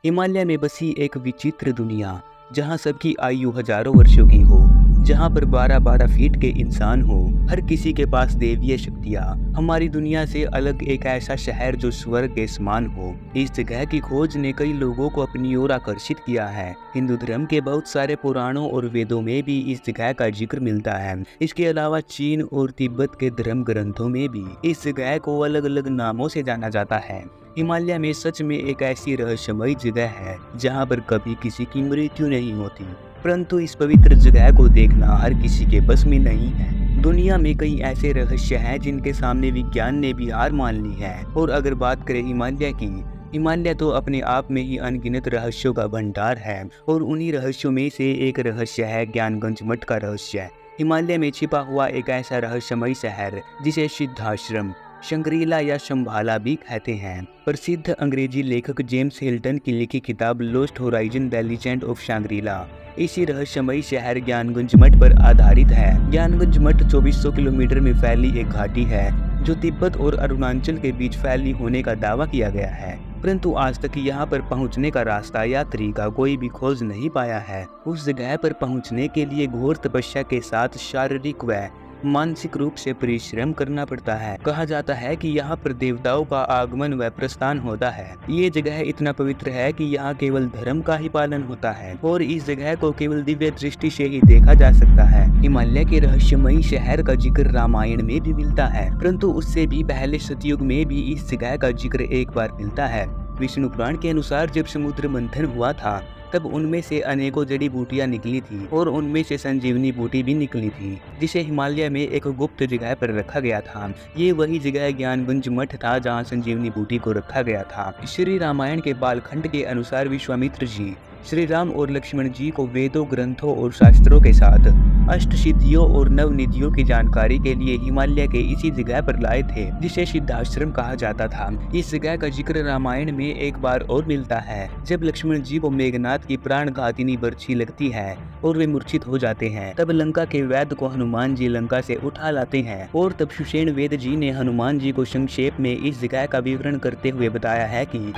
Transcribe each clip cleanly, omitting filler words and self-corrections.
हिमालय में बसी एक विचित्र दुनिया, जहाँ सबकी आयु हजारों वर्षों की हो, जहाँ पर 12-12 फीट के इंसान हो, हर किसी के पास दैवीय शक्तियाँ। हमारी दुनिया से अलग एक ऐसा शहर जो स्वर्ग के समान हो। इस जगह की खोज ने कई लोगों को अपनी ओर आकर्षित किया है। हिंदू धर्म के बहुत सारे पुराणों और वेदों में भी इस जगह का जिक्र मिलता है। इसके अलावा चीन और तिब्बत के धर्म ग्रंथों में भी इस जगह को अलग अलग नामों से जाना जाता है। हिमालय में सच में एक ऐसी रहस्यमयी जगह है जहाँ पर कभी किसी की मृत्यु नहीं होती, परंतु इस पवित्र जगह को देखना हर किसी के बस में नहीं है। दुनिया में कई ऐसे रहस्य हैं जिनके सामने विज्ञान ने भी हार मान ली है। और अगर बात करें हिमालय की, हिमालय तो अपने आप में ही अनगिनत रहस्यों का भंडार है। और उन्हीं रहस्यों में से एक रहस्य है ज्ञानगंज मठ का रहस्य। हिमालय में छिपा हुआ एक ऐसा रहस्यमयी शहर जिसे सिद्धाश्रम, शंग्रीला या शंभाला भी कहते हैं। प्रसिद्ध अंग्रेजी लेखक जेम्स हिल्टन की लिखी किताब lost horizon the legend of Shangrila इसी रहस्यमयी शहर ज्ञानगंज मठ पर आधारित है। ज्ञानगंज मठ 2400 किलोमीटर में फैली एक घाटी है जो तिब्बत और अरुणाचल के बीच फैली होने का दावा किया गया है, परंतु आज तक यहाँ पर पहुँचने का रास्ता या तरीका कोई भी खोज नहीं पाया है। उस जगह पर पहुँचने के लिए घोर तपस्या के साथ शारीरिक व मानसिक रूप से परिश्रम करना पड़ता है। कहा जाता है कि यहाँ पर देवताओं का आगमन व प्रस्थान होता है। ये जगह इतना पवित्र है कि यहाँ केवल धर्म का ही पालन होता है और इस जगह को केवल दिव्य दृष्टि से ही देखा जा सकता है। हिमालय के रहस्यमयी शहर का जिक्र रामायण में भी मिलता है, परंतु उससे भी पहले सतयुग में भी इस जगह का जिक्र एक बार मिलता है। विष्णु पुराण के अनुसार जब समुद्र मंथन हुआ था तब उनमें से अनेकों जड़ी बूटियां निकली थी और उनमें से संजीवनी बूटी भी निकली थी, जिसे हिमालय में एक गुप्त जगह पर रखा गया था। ये वही जगह ज्ञानगंज मठ था जहां संजीवनी बूटी को रखा गया था। श्री रामायण के बालखंड के अनुसार विश्वामित्र जी श्री राम और लक्ष्मण जी को वेदों, ग्रंथों और शास्त्रों के साथ अष्ट सिद्धियों और नवनिधियों की जानकारी के लिए हिमालय के इसी जगह पर लाए थे, जिसे सिद्धाश्रम कहा जाता था। इस जगह का जिक्र रामायण में एक बार और मिलता है, जब लक्ष्मण जी को मेघनाथ की प्राणघातिनी बर्छी लगती है और वे मूर्छित हो जाते हैं। तब लंका के वैद्य को हनुमान जी लंका से उठा लाते हैं और तब सुषेण वेद जी ने हनुमान जी को संक्षेप में इस जगह का विवरण करते हुए बताया है कि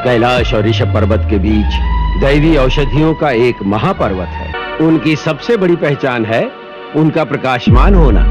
कैलाश और ऋषभ पर्वत के बीच दैवी औषधियों का एक महापर्वत है। उनकी सबसे बड़ी पहचान है उनका प्रकाशमान होना।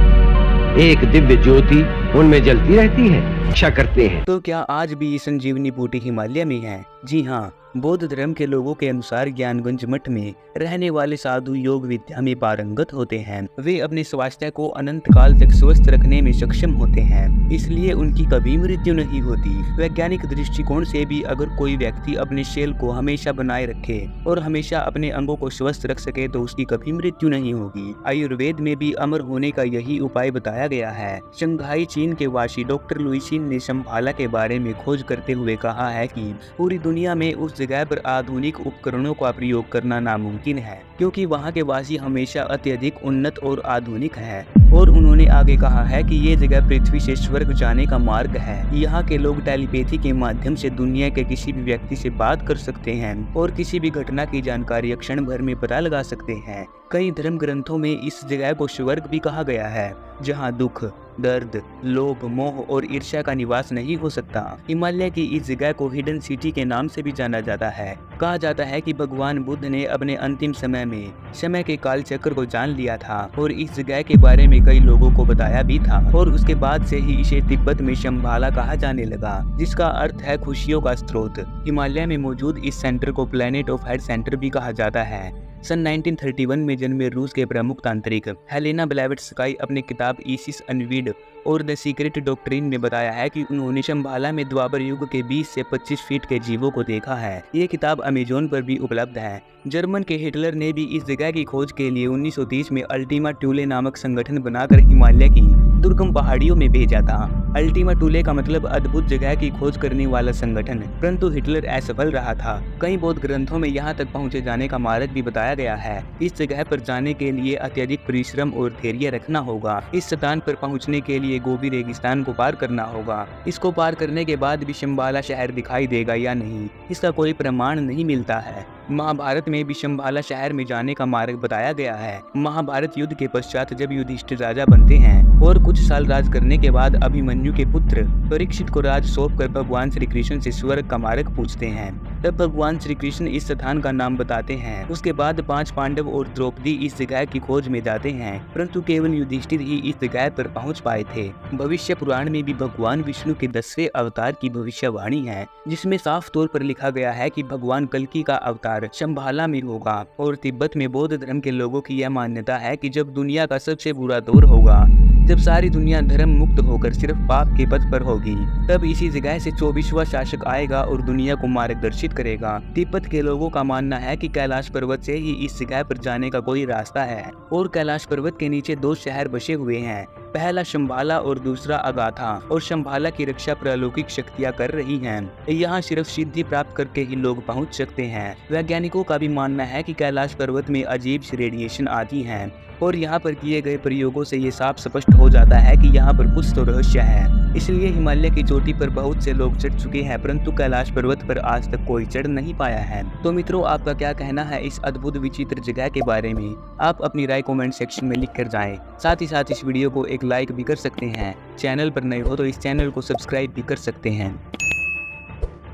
एक दिव्य ज्योति उनमें जलती रहती है, रक्षा करते हैं। तो क्या आज भी संजीवनी बूटी हिमालय में है? जी हाँ, बौद्ध धर्म के लोगों के अनुसार ज्ञानगंज मठ में रहने वाले साधु योग विद्या में पारंगत होते हैं। वे अपने स्वास्थ्य को अनंत काल तक स्वस्थ रखने में सक्षम होते हैं, इसलिए उनकी कभी मृत्यु नहीं होती। वैज्ञानिक दृष्टिकोण से भी अगर कोई व्यक्ति अपने शरीर को हमेशा बनाए रखे और हमेशा अपने अंगों को स्वस्थ रख सके तो उसकी कभी मृत्यु नहीं होगी। आयुर्वेद में भी अमर होने का यही उपाय बताया गया है। शंघाई चीन के वासी डॉक्टर लुइसिन ने शंभाला के बारे में खोज करते हुए कहा है कि पूरी दुनिया में उस जगह पर आधुनिक उपकरणों का प्रयोग करना नामुमकिन है, क्योंकि वहां के वासी हमेशा अत्यधिक उन्नत और आधुनिक हैं। और उन्होंने आगे कहा है कि ये जगह पृथ्वी से स्वर्ग जाने का मार्ग है। यहाँ के लोग टेलीपैथी के माध्यम से दुनिया के किसी भी व्यक्ति से बात कर सकते हैं और किसी भी घटना की जानकारी क्षण भर में पता लगा सकते हैं। कई धर्म ग्रंथों में इस जगह को स्वर्ग भी कहा गया है, जहाँ दुख, दर्द, लोभ, मोह और ईर्ष्या का निवास नहीं हो सकता। हिमालय की इस जगह को हिडन सिटी के नाम से भी जाना जाता है। कहा जाता है कि भगवान बुद्ध ने अपने अंतिम समय में समय के काल चक्र को जान लिया था और इस जगह के बारे में कई लोगों को बताया भी था, और उसके बाद से ही इसे तिब्बत में शंभाला कहा जाने लगा, जिसका अर्थ है खुशियों का स्रोत। हिमालय में मौजूद इस सेंटर को प्लेनेट ऑफ हेड सेंटर भी कहा जाता है। सन 1931 में जन्मे रूस के प्रमुख तांत्रिक हेलेना ब्लेवेट्स्काई अपनी किताब ईसिस अनवीड और द सीक्रेट डॉक्ट्रिन में बताया है कि उन्होंने शंभाला में द्वापर युग के 20 से 25 फीट के जीवों को देखा है। ये किताब अमेजोन पर भी उपलब्ध है। जर्मन के हिटलर ने भी इस जगह की खोज के लिए 1930 में अल्टीमा टूले नामक संगठन बनाकर हिमालय की दुर्गम पहाड़ियों में भेजा था। अल्टीमा टूले का मतलब अद्भुत जगह की खोज करने वाला संगठन, परंतु हिटलर असफल रहा था। कई बौद्ध ग्रंथों में यहाँ तक पहुँचे जाने का मार्ग भी बताया गया है। इस जगह पर जाने के लिए अत्यधिक परिश्रम और धैर्य रखना होगा। इस स्थान पर पहुँचने के लिए गोबी रेगिस्तान को पार करना होगा। इसको पार करने के बाद भी शंभाला शहर दिखाई देगा या नहीं, इसका कोई प्रमाण नहीं मिलता है। महाभारत में भी शंभाला शहर में जाने का मार्ग बताया गया है। महाभारत युद्ध के पश्चात जब युधिष्ठिर राजा बनते हैं और कुछ साल राज करने के बाद अभिमन्यु के पुत्र परीक्षित को राज सौंप कर भगवान श्री कृष्ण से स्वर्ग का मार्ग पूछते हैं। तब भगवान श्री कृष्ण इस स्थान का नाम बताते हैं। उसके बाद 5 पांडव और द्रौपदी इस जगह की खोज में जाते हैं, परंतु केवल युधिष्ठिर ही इस जगह पर पहुंच पाए थे। भविष्य पुराण में भी भगवान विष्णु के 10वें अवतार की भविष्यवाणी है, जिसमें साफ तौर पर लिखा गया है कि भगवान कल्कि का अवतार शंभाला में होगा। और तिब्बत में बौद्ध धर्म के लोगों की यह मान्यता है कि जब दुनिया का सबसे बुरा दौर होगा, जब सारी दुनिया धर्म मुक्त होकर सिर्फ पाप के पथ पर होगी, तब इसी जगह से 24वां शासक आएगा और दुनिया को मार्गदर्शित करेगा। तिब्बत के लोगों का मानना है कि कैलाश पर्वत से ही इस जगह पर जाने का कोई रास्ता है और कैलाश पर्वत के नीचे 2 शहर बसे हुए हैं, पहला शंभाला और दूसरा अगाथा। और शंभाला की रक्षा प्रलौकिक शक्तियां कर रही हैं। यहाँ सिर्फ सिद्धि प्राप्त करके ही लोग पहुँच सकते हैं। वैज्ञानिकों का भी मानना है कि कैलाश पर्वत में अजीब सी रेडिएशन आती है और यहाँ पर किए गए प्रयोगों से ये साफ स्पष्ट हो जाता है कि यहाँ पर कुछ तो रहस्य है। इसलिए हिमालय की चोटी पर बहुत से लोग चढ़ चुके हैं, परंतु कैलाश पर्वत पर आज तक कोई चढ़ नहीं पाया है। तो मित्रों, आपका क्या कहना है इस अद्भुत विचित्र जगह के बारे में? आप अपनी राय कमेंट सेक्शन में लिख कर जाएं। साथ ही साथ इस वीडियो को एक लाइक भी कर सकते हैं। चैनल पर नए हो तो इस चैनल को सब्सक्राइब भी कर सकते हैं।